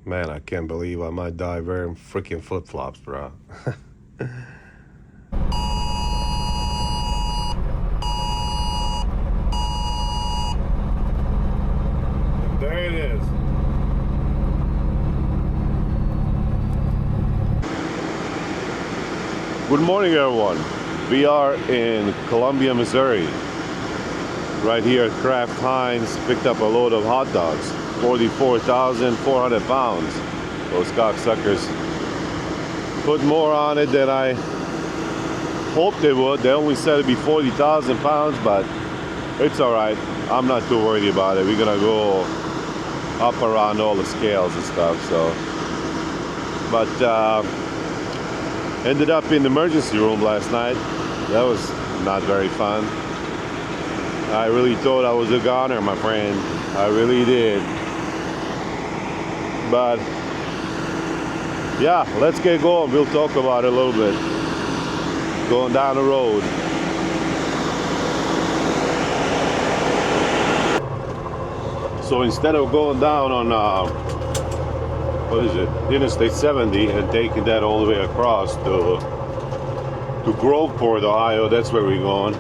Man, I can't believe I might die wearing freaking flip-flops, bro. And there it is. Good morning, everyone. We are in Columbia, Missouri. Right here at Kraft Heinz, picked up a load of hot dogs. 44,400 pounds. Those cocksuckers put more on it than I hoped they would. They only said it'd be 40,000 pounds, but it's all right. I'm not too worried about it. We're gonna go up around all the scales and stuff. So, but ended up in the emergency room last night. That was not very fun. I really thought I was a goner, my friend. I really did. But yeah, let's get going. We'll talk about it a little bit. Going down the road. So instead of going down on what is it, Interstate 70 and taking that all the way across to Groveport, Ohio, that's where we're going.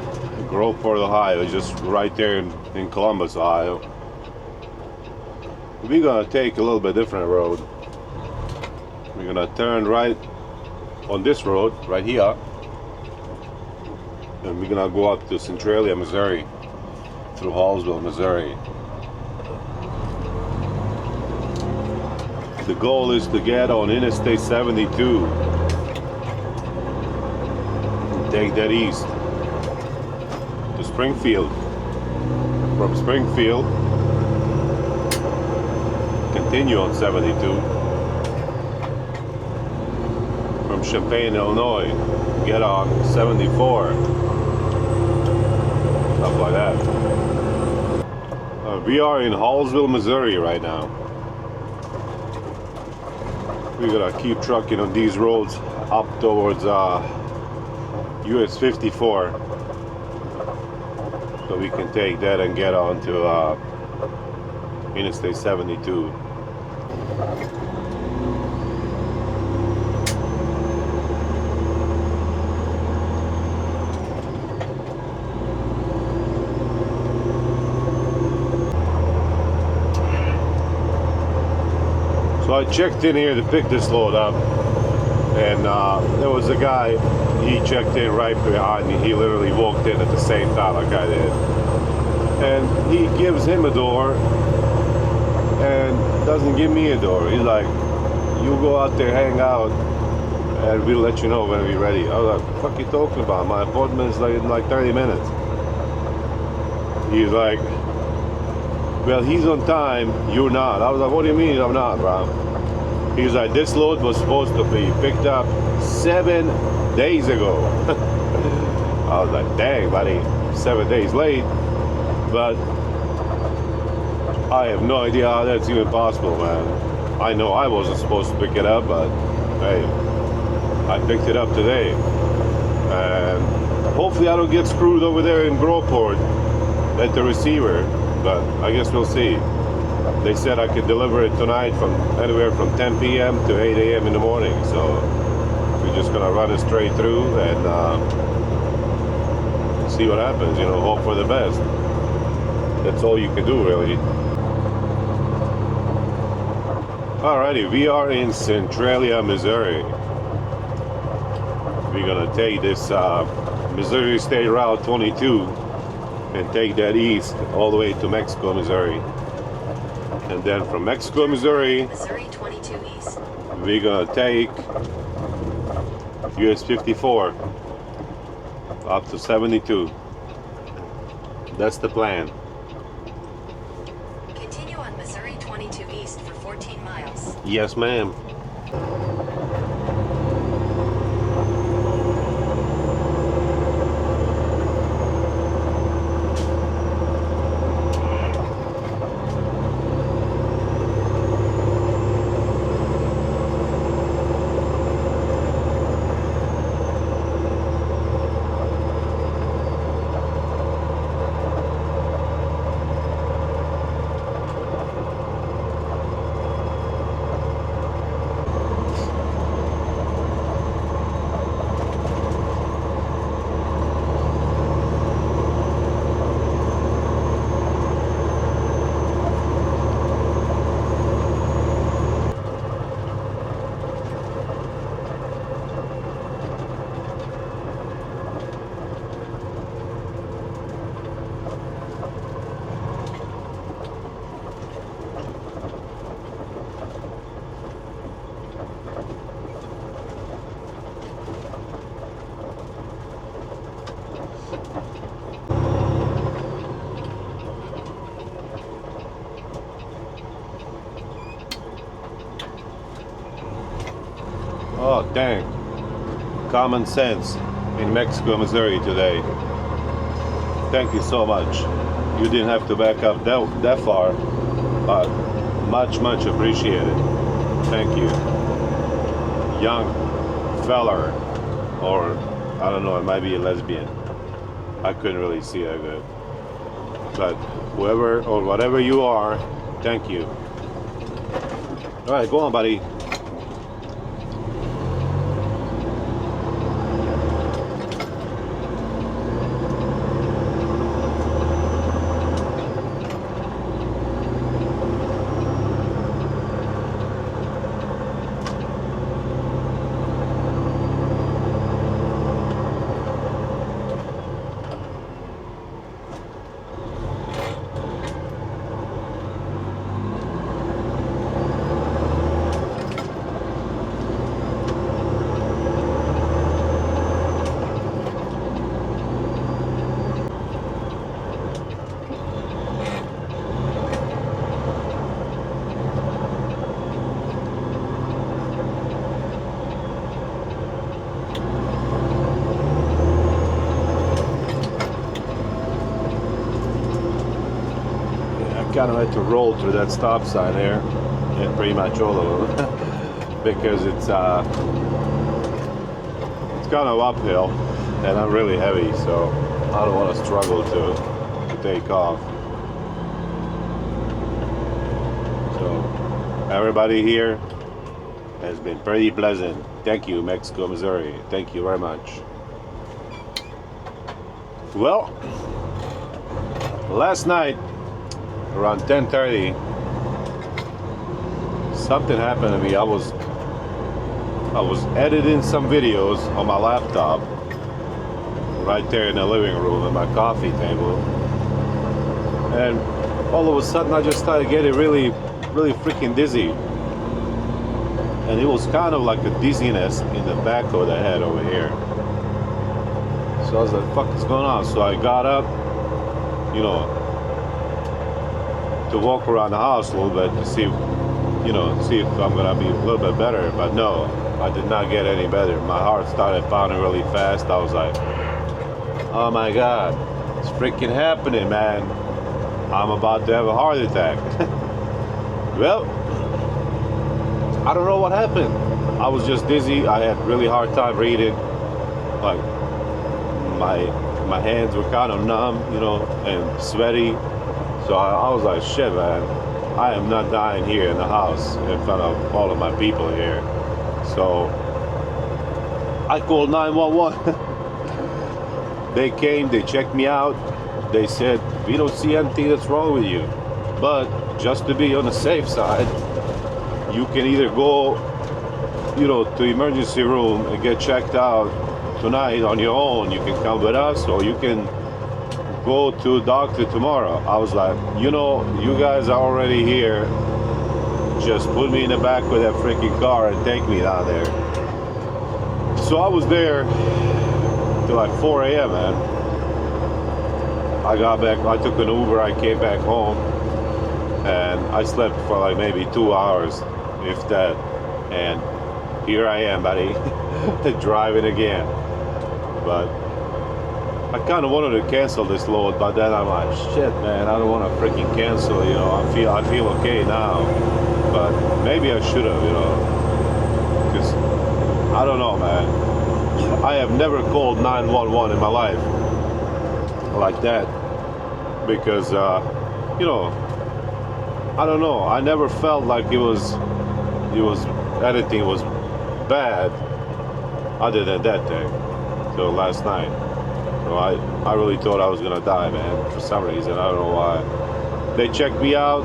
Groveport, Ohio, just right there in Columbus, Ohio. We're gonna take a little bit different road. We're gonna turn right on this road right here, and we're gonna go up to Centralia, Missouri, through Hallsville, Missouri. The goal is to get on Interstate 72 and take that east to Springfield. From Springfield, continue on 72. From Champaign, Illinois, get on 74. Stuff like that. We are in Hallsville, Missouri right now. We're gonna keep trucking on these roads up towards US 54. So we can take that and get on to Interstate 72. So I checked in here to pick this load up, and there was a guy. He checked in right behind me. He literally walked in at the same time like I did, and he gives him a door and doesn't give me a door. He's like, "You go out there, hang out, and we'll let you know when we're ready." I was like, "What the fuck are you talking about? My appointment is like in like 30 minutes." He's like, "Well, he's on time, you're not." I was like, "What do you mean I'm not, bro?" He's like, "This load was supposed to be picked up 7 days ago." I was like, "Dang, buddy, 7 days late." But I have no idea how that's even possible, man. I know I wasn't supposed to pick it up, but hey, I picked it up today. And hopefully I don't get screwed over there in Groveport at the receiver. But I guess we'll see. They said I could deliver it tonight from anywhere from 10 p.m. to 8 a.m. in the morning. So we're just gonna run it straight through and see what happens. You know, hope for the best. That's all you can do, really. Alrighty, we are in Centralia, Missouri. We're gonna take this Missouri State Route 22. And take that east all the way to Mexico, Missouri. And then from Mexico, Missouri, Missouri 22 East. We're gonna take US 54 up to 72. That's the plan. Continue on Missouri 22 East for 14 miles. Yes, ma'am. Oh, dang. Common sense in Mexico, Missouri today. Thank you so much. You didn't have to back up that far, but much appreciated. Thank you. Young feller, or I don't know, it might be a lesbian. I couldn't really see that good. But whoever or whatever you are, thank you. All right, go on, buddy. Kind of had to roll through that stop sign there, and pretty much all of them, because it's kind of uphill, and I'm really heavy, so I don't want to struggle to take off. So everybody here has been pretty pleasant. Thank you, Mexico, Missouri. Thank you very much. Well, last night around 10:30, something happened to me. I was editing some videos on my laptop right there in the living room at my coffee table, and all of a sudden I just started getting really freaking dizzy, and it was kind of like a dizziness in the back of the head over here. So I was like, fuck is going on? So I got up, to walk around the house a little bit to see if I'm gonna be a little bit better. But no, I did not get any better. My heart started pounding really fast. I was like, oh my God, it's freaking happening, man. I'm about to have a heart attack. Well, I don't know what happened. I was just dizzy. I had really hard time breathing. Like my hands were kind of numb, and sweaty. So I was like, shit, man, I am not dying here in the house in front of all of my people here. So I called 911. They came, they checked me out. They said, we don't see anything that's wrong with you. But just to be on the safe side, you can either go, to emergency room and get checked out tonight on your own. You can come with us, or you can go to a doctor tomorrow. I was like, you guys are already here. Just put me in the back with that freaking car and take me down there. So I was there till like 4 a.m., man. I got back, I took an Uber, I came back home, and I slept for like maybe 2 hours, if that. And here I am, buddy, driving again. But I kind of wanted to cancel this load, but then I'm like, shit, man, I don't want to freaking cancel. I feel okay now, but maybe I should have, because I don't know, man. I have never called 911 in my life like that, because I don't know. I never felt like anything was bad other than that thing. So last night. So I really thought I was gonna die, man, for some reason. I don't know why. They checked me out.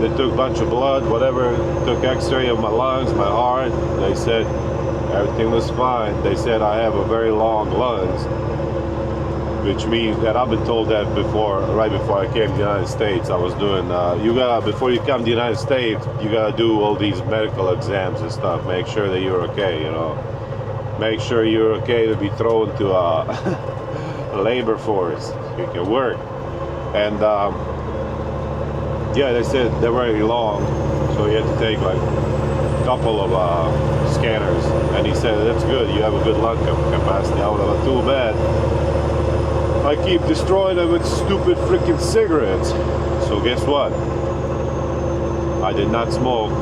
They took a bunch of blood, whatever. Took x-ray of my lungs, my heart. They said everything was fine. They said I have a very long lungs, which means that I've been told that before, right before I came to the United States. I was doing, before you come to the United States, you gotta do all these medical exams and stuff. Make sure that you're okay, Make sure you're okay to be thrown to labor force. You can work. And yeah, they said they're very long. So he had to take like a couple of scanners, and he said, that's good, you have a good lung capacity. I was like, too bad. I keep destroying them with stupid freaking cigarettes. So guess what? I did not smoke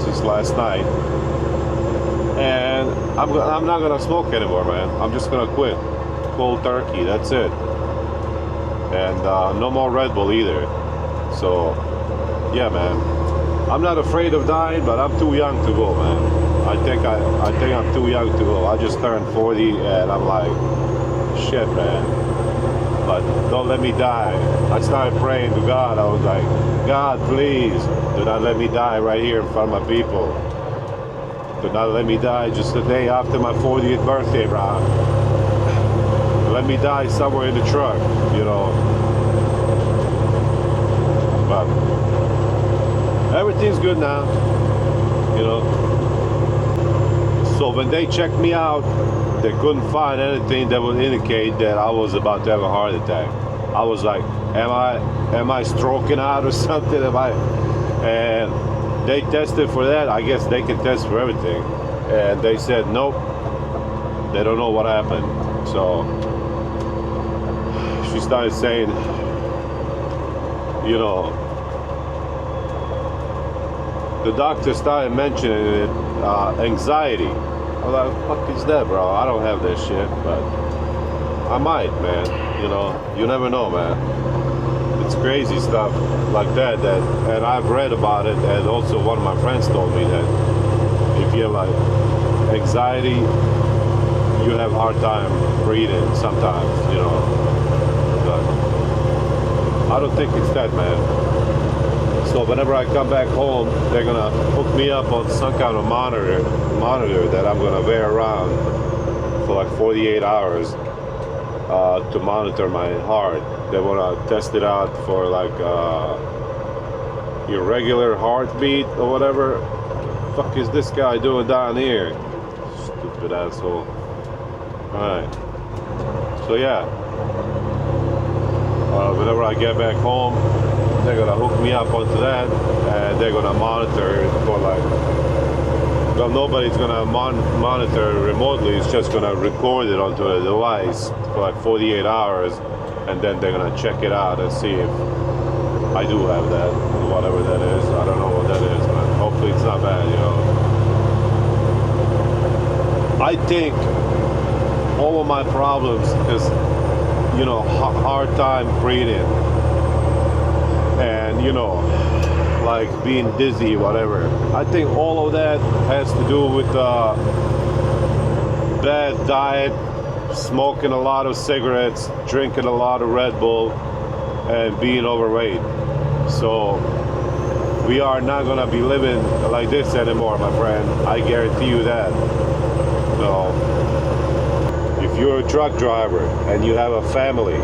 since last night. And I'm not gonna smoke anymore, man. I'm just gonna quit. Cold turkey, that's it. And no more Red Bull either. So, yeah, man. I'm not afraid of dying, but I'm too young to go, man. I think I'm too young to go. I just turned 40, and I'm like, shit, man. But don't let me die. I started praying to God. I was like, God, please, do not let me die right here in front of my people. Do not let me die just the day after my 40th birthday, bro. Let me die somewhere in the truck, you know. But everything's good now, you know. So when they checked me out, they couldn't find anything that would indicate that I was about to have a heart attack. I was like, am I stroking out or something? And they tested for that. I guess they can test for everything. And they said, nope, they don't know what happened. So she started saying, you know, the doctor started mentioning it, anxiety. I was like, what the fuck is that, bro? I don't have that shit, but I might, man. You know, you never know, man. It's crazy stuff like that, and I've read about it, and also one of my friends told me that if you have like anxiety, you have a hard time breathing sometimes, you know. But I don't think it's that, man. So whenever I come back home, they're gonna hook me up on some kind of monitor that I'm gonna wear around for like 48 hours to monitor my heart. They wanna test it out for like your regular heartbeat or whatever. The fuck is this guy doing down here? Stupid asshole. Alright. So yeah. Whenever I get back home, they're gonna hook me up onto that, and they're gonna monitor it for like, well, nobody's gonna monitor remotely. It's just gonna record it onto a device for like 48 hours, and then they're gonna check it out and see if I do have that, whatever that is. I don't know what that is, but hopefully it's not bad, you know. I think all of my problems is, you know, hard time breathing, and you know, like being dizzy, whatever. I think all of that has to do with bad diet, smoking a lot of cigarettes, drinking a lot of Red Bull, and being overweight. So we are not gonna be living like this anymore, my friend. I guarantee you that. So if you're a truck driver and you have a family,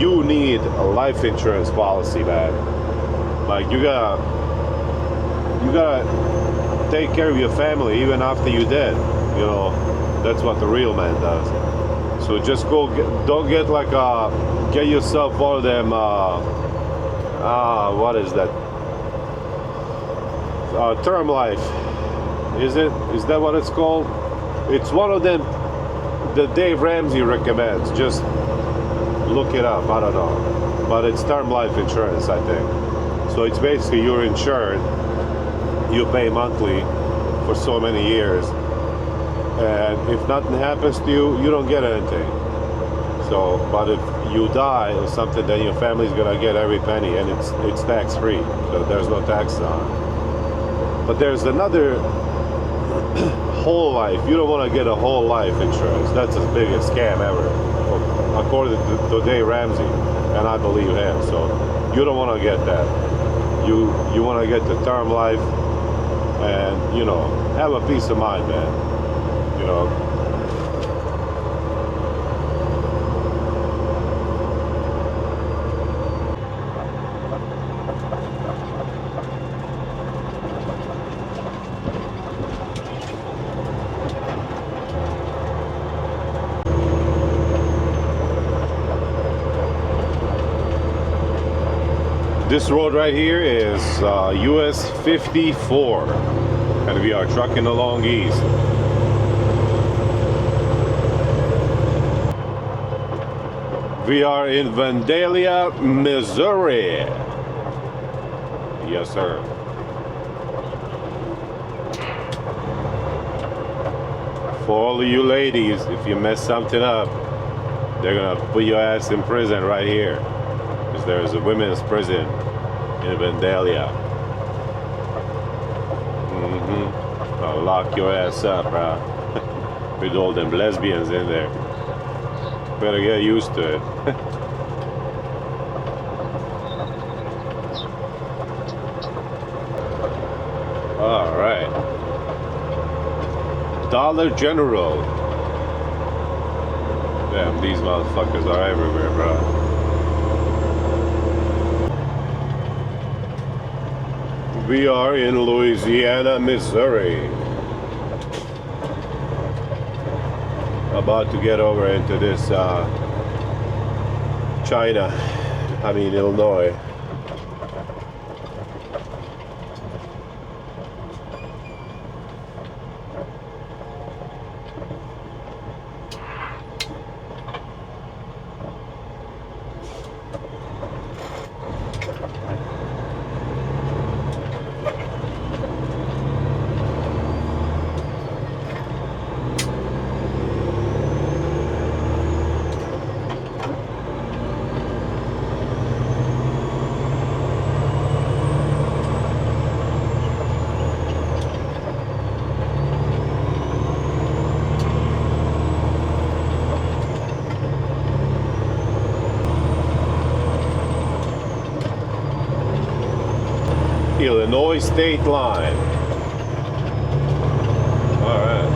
you need a life insurance policy, man. Like you gotta take care of your family even after you're dead. You know, that's what the real man does. So just don't get like get yourself one of them what is that? Term life. Is that what it's called? It's one of them that Dave Ramsey recommends. Just look it up. I don't know, but it's term life insurance, I think. So it's basically you're insured, you pay monthly for so many years, and if nothing happens to you, you don't get anything. So, but if you die or something, then your family's gonna get every penny, and it's tax free, so there's no tax on it. But there's another whole life. You don't want to get a whole life insurance. That's the biggest scam ever, according to Dave Ramsey, and I believe him. So you don't want to get that. You want to get the term life, and you know, have a peace of mind, man. You know. This road right here is US 54, and we are trucking along east. We are in Vandalia, Missouri. Yes, sir. For all of you ladies, if you mess something up, they're gonna put your ass in prison right here. Because there's a women's prison in Vandalia. I'll lock your ass up, bro. With all them lesbians in there. Better get used to it. All right. Dollar General. Damn, these motherfuckers are everywhere, bro. We are in Louisiana, Missouri. About to get over into this Illinois. Illinois state line. All right.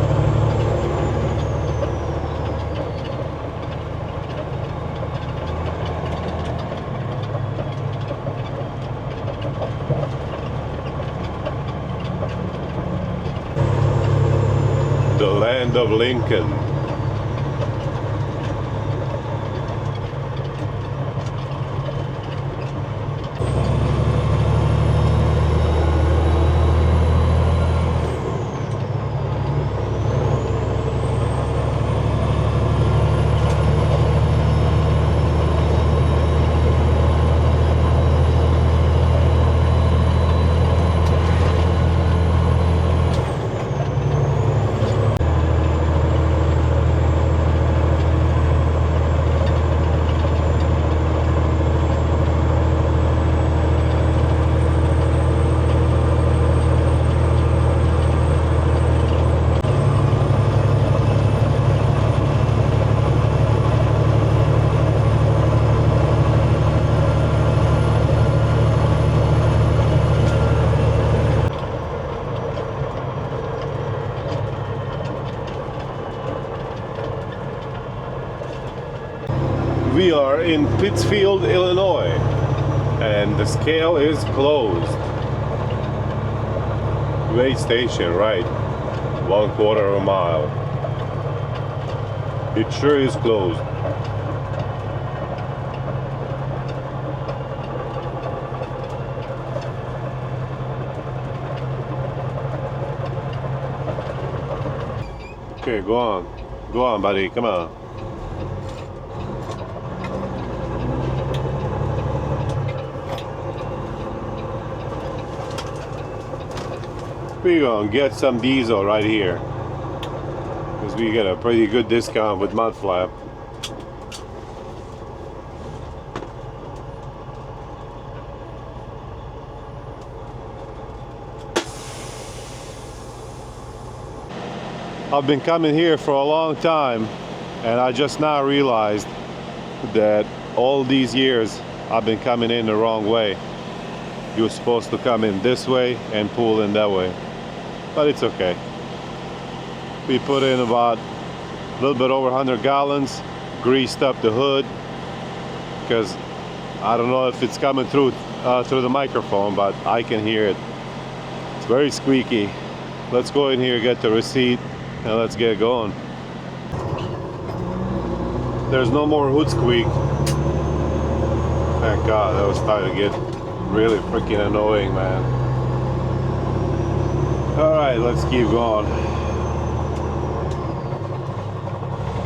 The land of Lincoln. We are in Pittsfield, Illinois, and the scale is closed. Weigh station, right? 1/4 of a mile. It sure is closed. Okay, go on. Go on, buddy. Come on. We're gonna get some diesel right here, because we get a pretty good discount with mud flap. I've been coming here for a long time, and I just now realized that all these years I've been coming in the wrong way. You're supposed to come in this way and pull in that way. But it's okay. We put in about a little bit over 100 gallons, greased up the hood, because I don't know if it's coming through the microphone, but I can hear it. It's very squeaky. Let's go in here, get the receipt, and let's get going. There's no more hood squeak. Thank God, that was starting to get Really freaking annoying, man. Alright, let's keep going.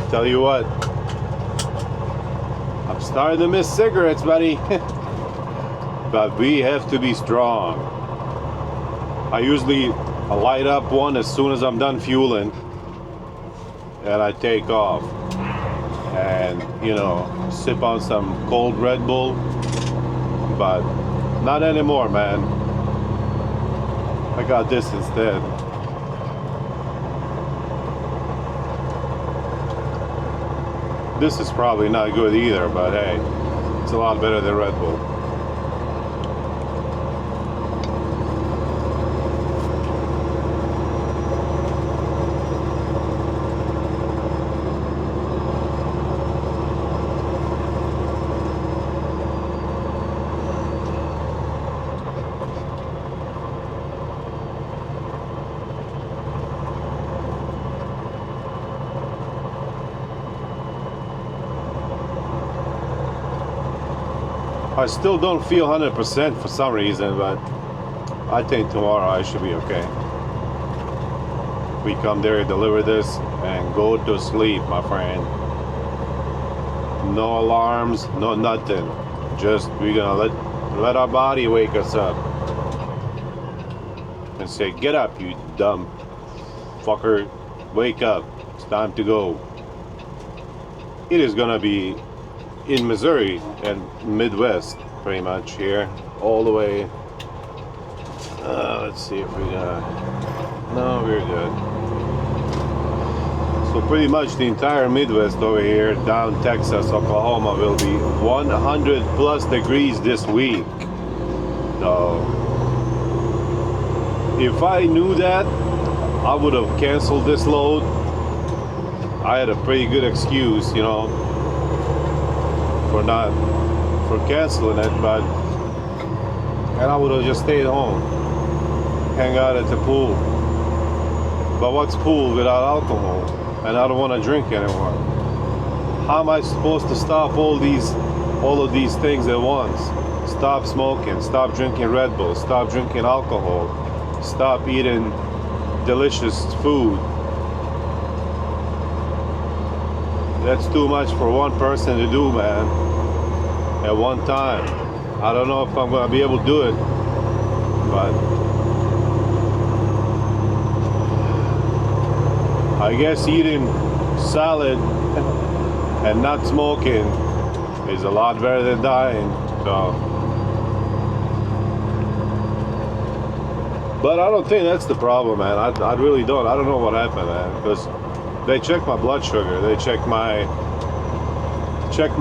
Tell you what, I'm starting to miss cigarettes, buddy. But we have to be strong. I usually light up one as soon as I'm done fueling, and I take off and, you know, sip on some cold Red Bull. But not anymore, man. I got this instead. This is probably not good either, but hey, it's a lot better than Red Bull. I still don't feel 100% for some reason, but I think tomorrow I should be okay. We come there, deliver this, and go to sleep, my friend. No alarms, no nothing. Just we're gonna let our body wake us up and say, "Get up, you dumb fucker! Wake up! It's time to go." It is gonna be in Missouri and Midwest, pretty much here, all the way. Let's see if we got. No, we're good. So pretty much the entire Midwest over here, down Texas, Oklahoma, will be 100 plus degrees this week. So if I knew that, I would have canceled this load. I had a pretty good excuse, you know, for canceling it, and I would have just stayed home, hang out at the pool. But what's pool without alcohol? And I don't want to drink anymore. How am I supposed to stop all of these things at once? Stop smoking, stop drinking Red Bull, stop drinking alcohol, stop eating delicious food. That's too much for one person to do, man, at one time. I don't know if I'm gonna be able to do it, but I guess eating salad and not smoking is a lot better than dying. So, but I don't think that's the problem, man. I really don't. I don't know what happened, man, because they checked my blood sugar. They checked my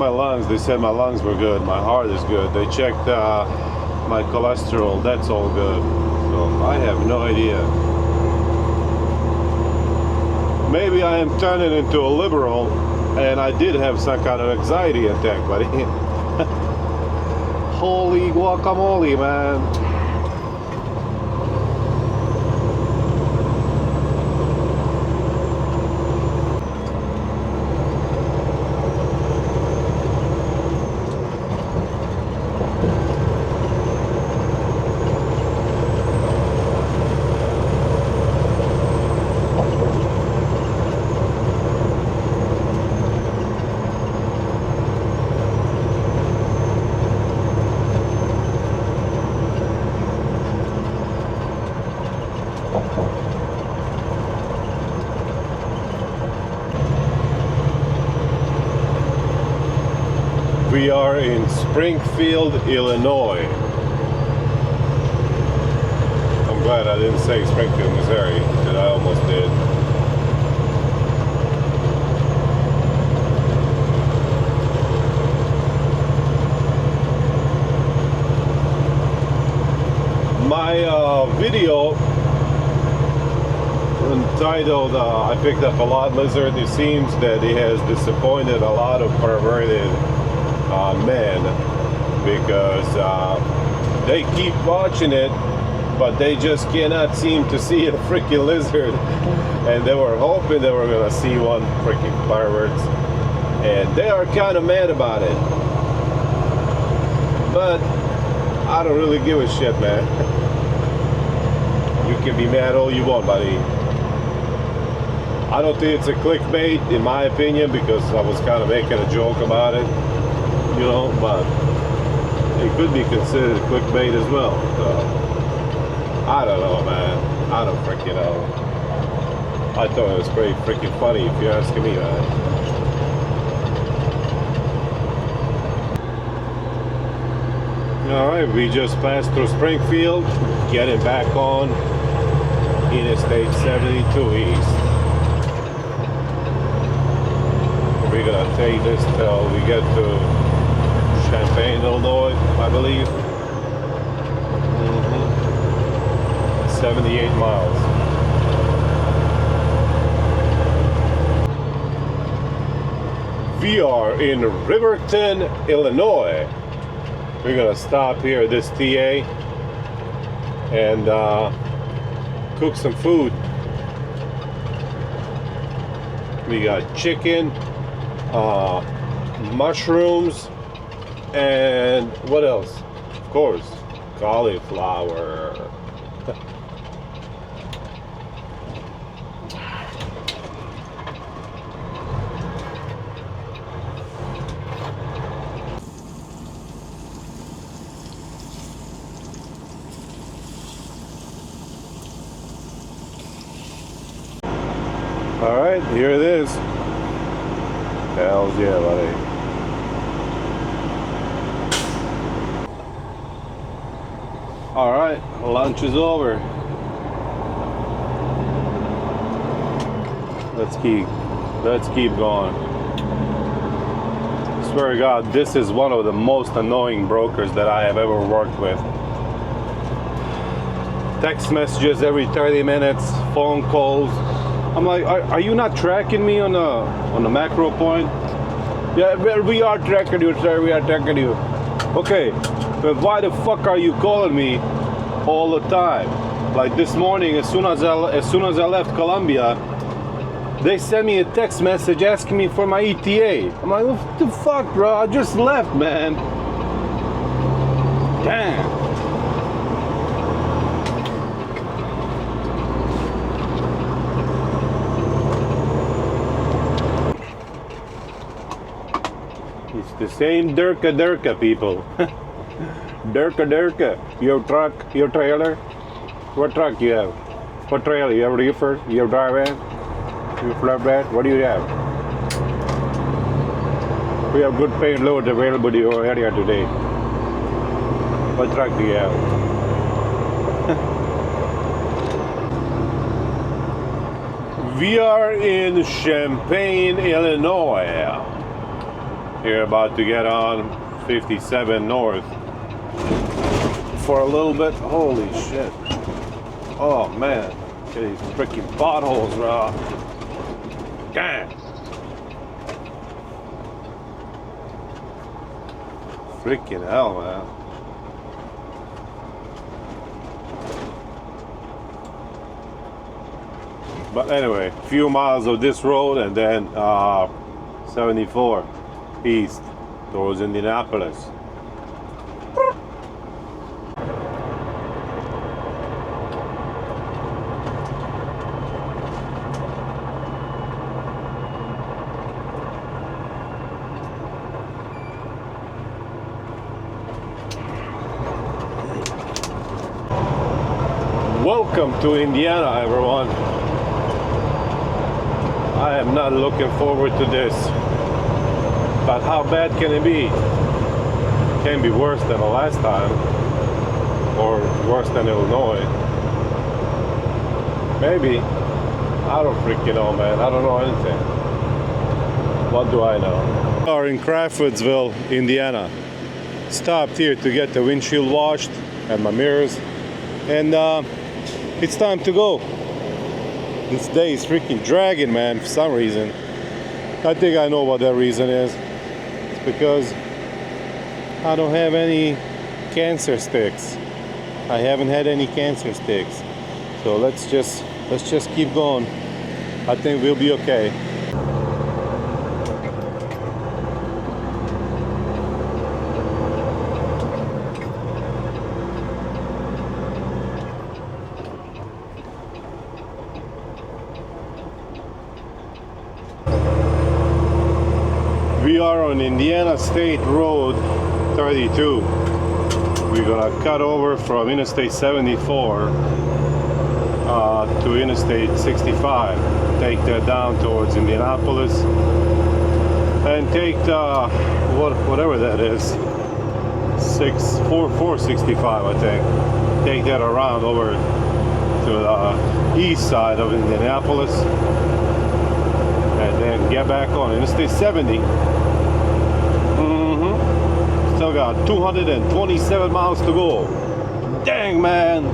lungs. They said my lungs were good. My heart is good. They checked my cholesterol. That's all good. So I have no idea. Maybe I am turning into a liberal, and I did have some kind of anxiety attack, buddy. Holy guacamole, man. We are in Springfield, Illinois. I'm glad I didn't say Springfield, Missouri, that I almost did. My video entitled I picked up a lot lizard. It seems that it has disappointed a lot of perverted men, because they keep watching it, but they just cannot seem to see a freaking lizard, and they were hoping they were gonna see one freaking pervert, and they are kind of mad about it. But I don't really give a shit, man. You can be mad all you want, buddy. I don't think it's a clickbait, in my opinion, because I was kind of making a joke about it, you know, but it could be considered clickbait as well. So, I don't know, man. I don't freaking know. I thought it was pretty freaking funny, if you're asking me, man. Alright, we just passed through Springfield, getting back on Interstate 72 East. We're gonna take this till we get to Champaign, Illinois, I believe. 78 miles. We are in Riverton, Illinois. We're gonna stop here at this TA and cook some food. We got chicken, mushrooms, and what else? Of course, cauliflower. All right, here it is. Hells yeah, buddy. All right, lunch is over. Let's keep going. Swear to God, this is one of the most annoying brokers that I have ever worked with. Text messages every 30 minutes, phone calls. I'm like, are you not tracking me on the macro point? Yeah, well, we are tracking you, sir. We are tracking you. Okay, but why the fuck are you calling me all the time? Like this morning, as soon as I left Columbia, they sent me a text message asking me for my ETA. I'm like, what the fuck, bro? I just left, man. Damn. It's the same Durka people. Durka. Your truck, your trailer. What truck you have? What trailer? You have a reefer? You have dry van? You have flatbed? What do you have? We have good paying loads available in your area today. What truck do you have? We are in Champaign, Illinois. We're about to get on 57 North for a little bit. Holy shit. Oh man. Look at these freaking potholes, bro. Damn. Freaking hell, man. But anyway, a few miles of this road and then 74 east towards Indianapolis. Welcome to Indiana, everyone. I am not looking forward to this. But how bad can it be? It can be worse than the last time. Or worse than Illinois. Maybe. I don't freaking know, man. I don't know anything. What do I know? We are in Crawfordsville, Indiana. Stopped here to get the windshield washed and my mirrors. And it's time to go. This day is freaking dragging, man, for some reason. I think I know what that reason is. It's because I don't have any cancer sticks. I haven't had any cancer sticks. So let's just keep going. I think we'll be okay. We are on Indiana State Road 32. We're gonna cut over from Interstate 74 to Interstate 65. Take that down towards Indianapolis and take the whatever that is, 465, I think. Take that around over to the east side of Indianapolis, and then get back on Interstate 70. Still got 227 miles to go. Dang, man.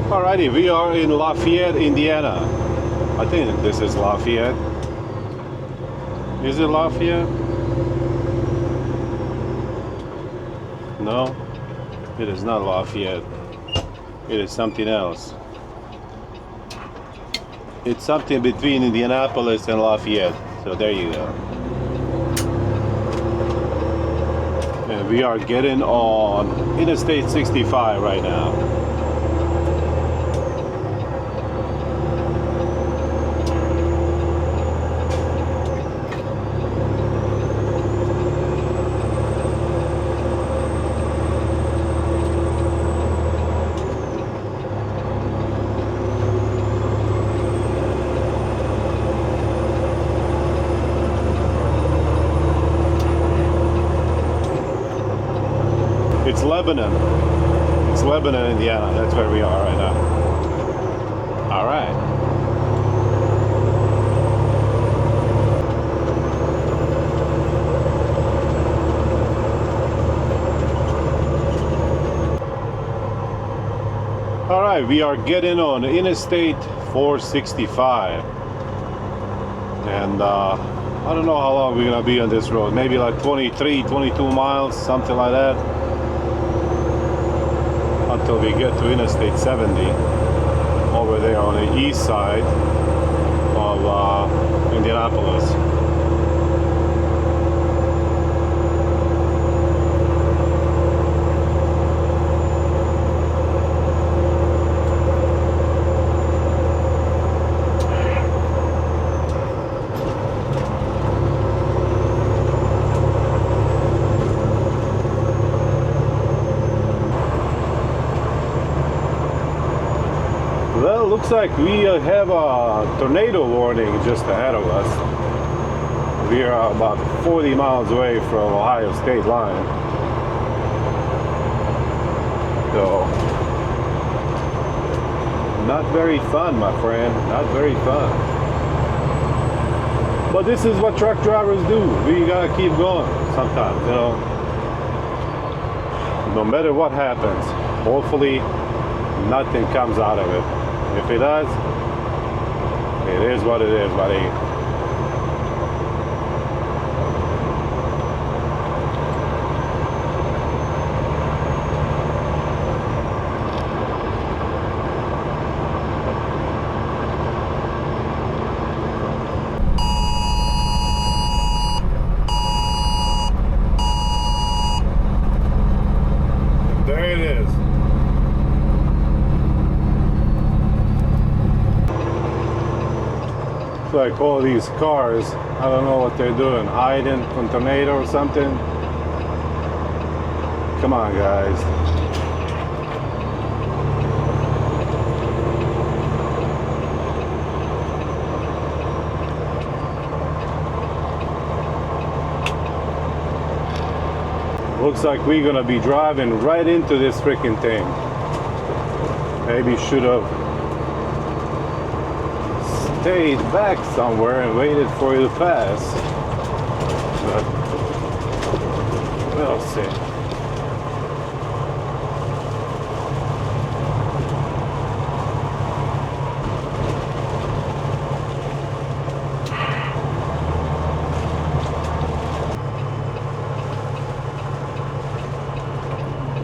Alrighty, we are in Lafayette, Indiana. I think this is Lafayette. Is it Lafayette? No, it is not Lafayette. It is something else. It's something between Indianapolis and Lafayette. So there you go. And we are getting on Interstate 65 right now. It's Lebanon. It's Lebanon, Indiana. That's where we are right now. All right. All right, we are getting on Interstate 465. And I don't know how long we're gonna be on this road. Maybe like 23, 22 miles, something like that. Until we get to Interstate 70 over there on the east side of Indianapolis. Well, looks like we have a tornado warning just ahead of us. We are about 40 miles away from Ohio state line. So, not very fun, my friend, not very fun. But this is what truck drivers do. We gotta keep going sometimes, you know. No matter what happens, hopefully nothing comes out of it. If it does, it is what it is, buddy. There it is. Like all these cars, I don't know what they're doing, hiding from tornado or something. Come on, guys. Looks like we're gonna be driving right into this freaking thing. Maybe should have stayed back somewhere and waited for it to pass. But we'll see.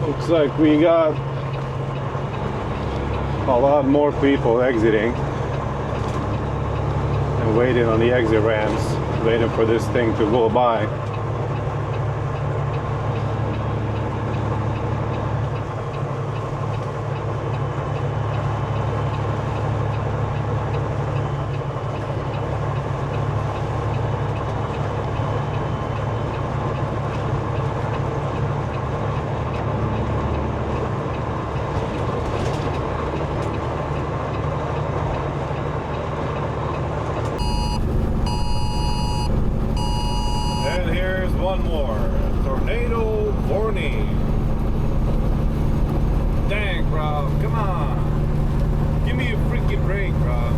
Looks like we got a lot more people exiting and waiting on the exit ramps, waiting for this thing to go by. One more tornado warning. Dang, bro, come on, give me a freaking break, bro.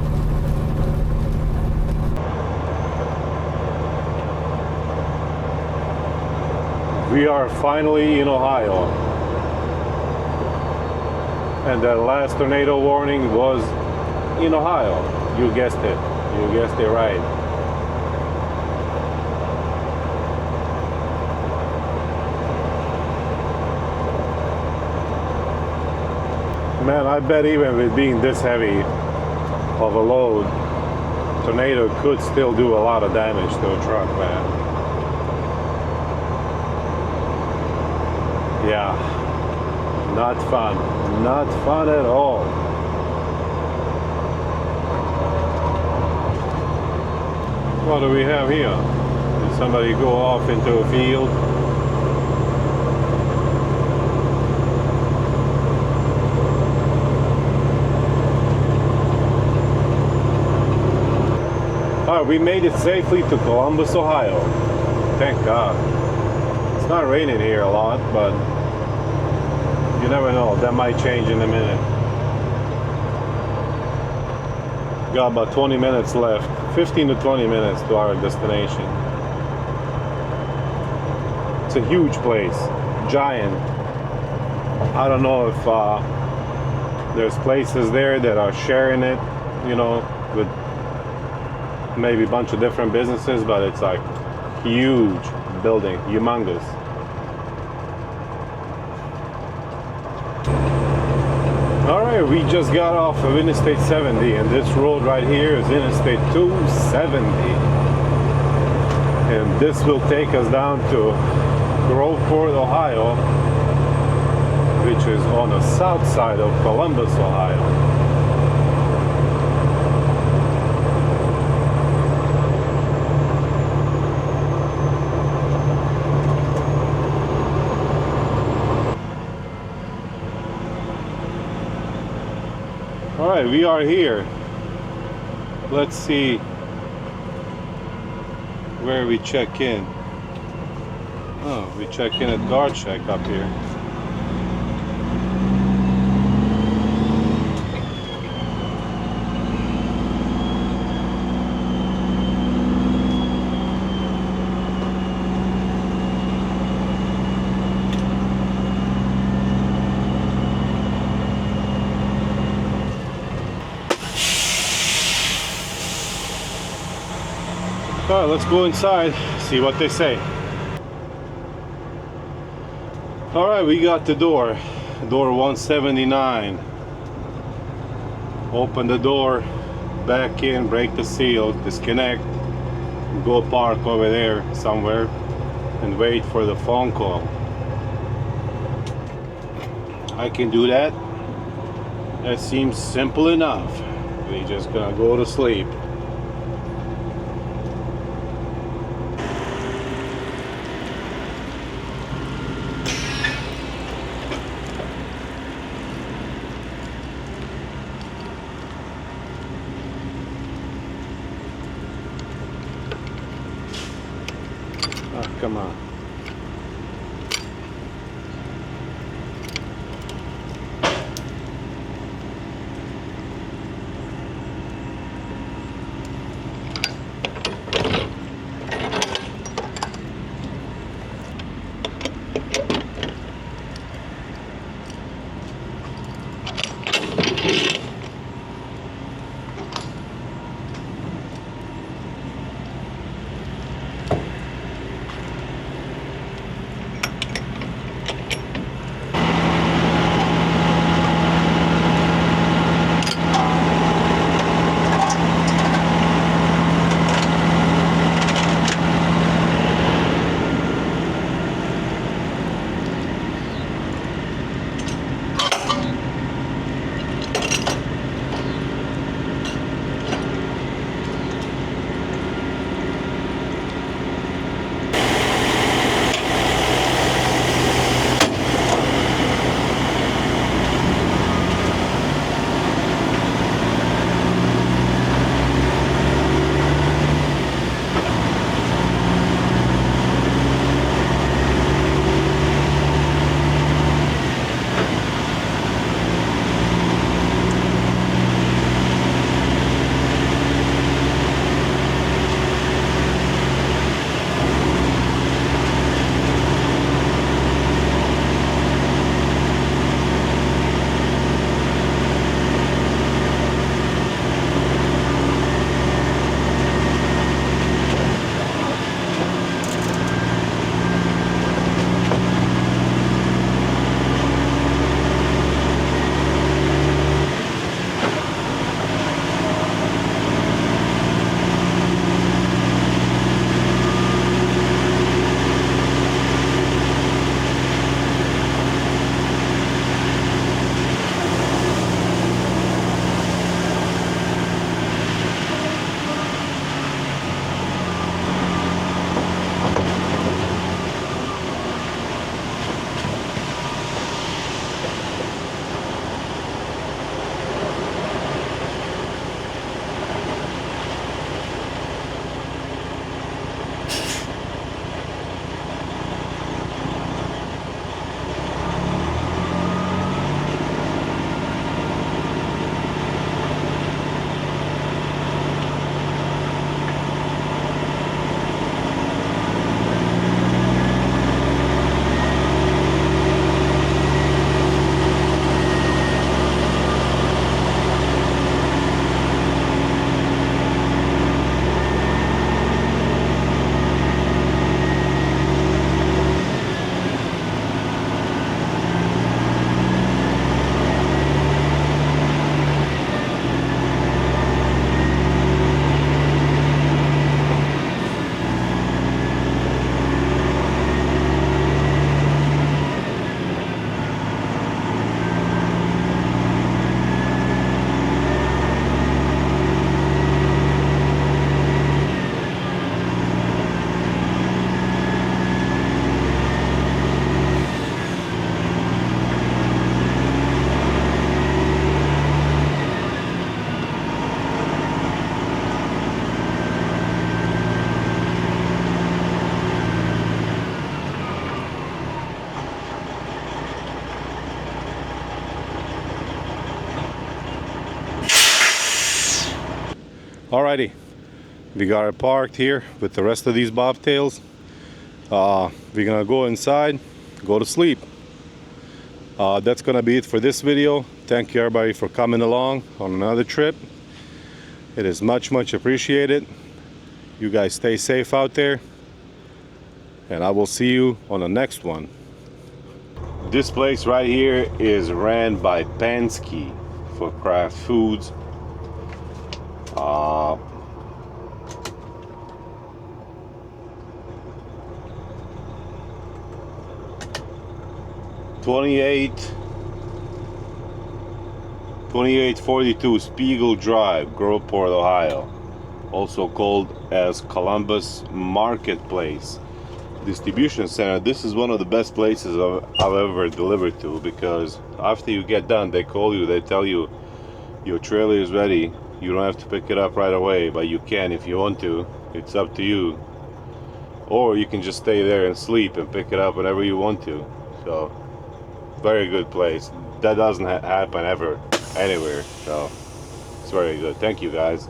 We are finally in Ohio, and that last tornado warning was in Ohio. You guessed it, right. Man, I bet even with being this heavy of a load, tornado could still do a lot of damage to a truck, man. Yeah, not fun at all. What do we have here? Did somebody go off into a field? Alright, we made it safely to Columbus, Ohio. Thank God. It's not raining here a lot, but you never know. That might change in a minute. Got about 20 minutes left. 15 to 20 minutes to our destination. It's a huge place. Giant. I don't know if there's places there that are sharing it, you know, with maybe a bunch of different businesses, but it's like huge building, humongous. Alright, we just got off of Interstate 70, and this road right here is Interstate 270. And this will take us down to Groveport, Ohio, which is on the south side of Columbus, Ohio. Alright, we are here. Let's see where we check in. Oh, we check in at guard check up here. Alright, let's go inside, see what they say. Alright, we got the door 179. Open the door, back in, break the seal, disconnect, go park over there somewhere and wait for the phone call. I can do that. That seems simple enough. We just gonna go to sleep. Oh, come on. Alrighty, we got it parked here with the rest of these bobtails. We're gonna go inside, go to sleep. That's gonna be it for this video. Thank you everybody for coming along on another trip. It is much appreciated. You guys stay safe out there, and I will see you on the next one. This place right here is ran by Pansky for craft foods. 2842 Spiegel Drive, Groveport, Ohio, also called as Columbus Marketplace Distribution Center. This is one of the best places I've ever delivered to, because after you get done, they call you, they tell you your trailer is ready. You don't have to pick it up right away, but you can if you want to. It's up to you. or you can just stay there and sleep and pick it up whenever you want to. So very good place. That doesn't happen ever anywhere, so it's very good. Thank you guys.